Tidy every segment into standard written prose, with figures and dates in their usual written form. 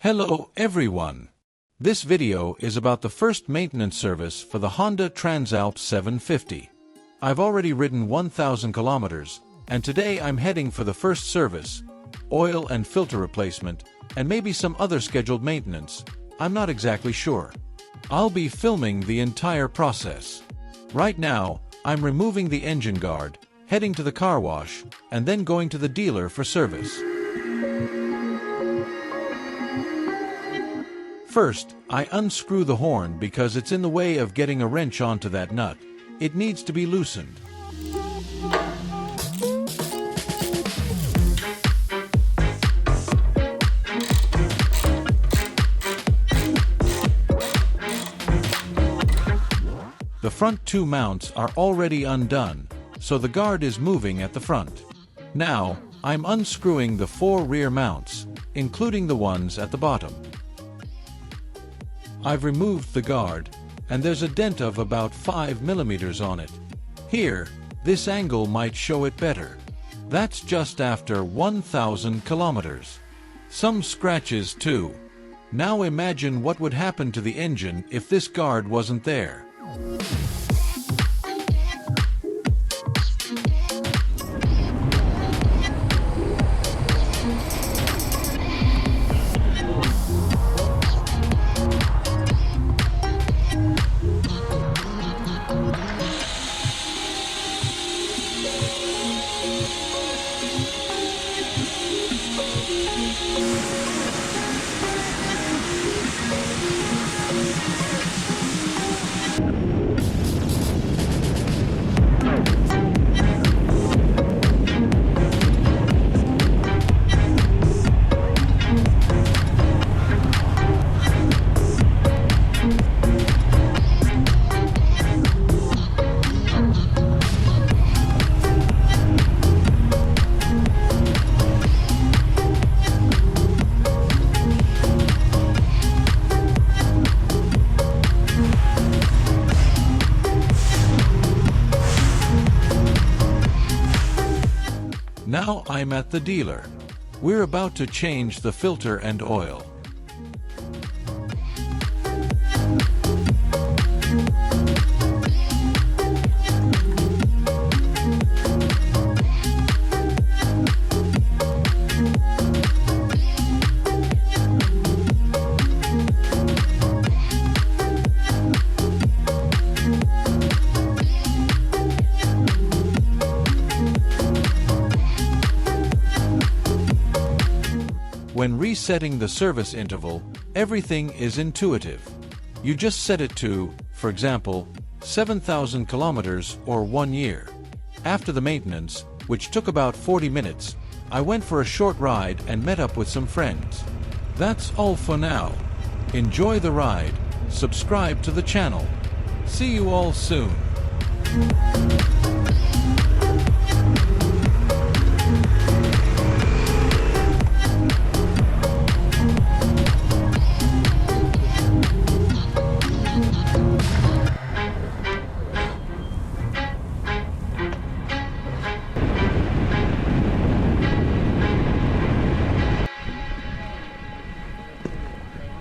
Hello everyone! This video is about the first maintenance service for the Honda Transalp 750. I've already ridden 1,000 kilometers, and today I'm heading for the first service, oil and filter replacement, and maybe some other scheduled maintenance. I'm not exactly sure. I'll be filming the entire process. Right now, I'm removing the engine guard, heading to the car wash, and then going to the dealer for service. First, I unscrew the horn because it's in the way of getting a wrench onto that nut. It needs to be loosened. The front two mounts are already undone, so the guard is moving at the front. Now, I'm unscrewing the four rear mounts, including the ones at the bottom. I've removed the guard, and there's a dent of about 5 millimeters on it. Here, this angle might show it better. That's just after 1,000 kilometers. Some scratches too. Now imagine what would happen to the engine if this guard wasn't there. Now I'm at the dealer. We're about to change the filter and oil. When resetting the service interval, everything is intuitive. You just set it to, for example, 7,000 kilometers or 1 year. After the maintenance, which took about 40 minutes, I went for a short ride and met up with some friends. That's all for now. Enjoy the ride, subscribe to the channel. See you all soon.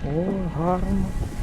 О, гарно.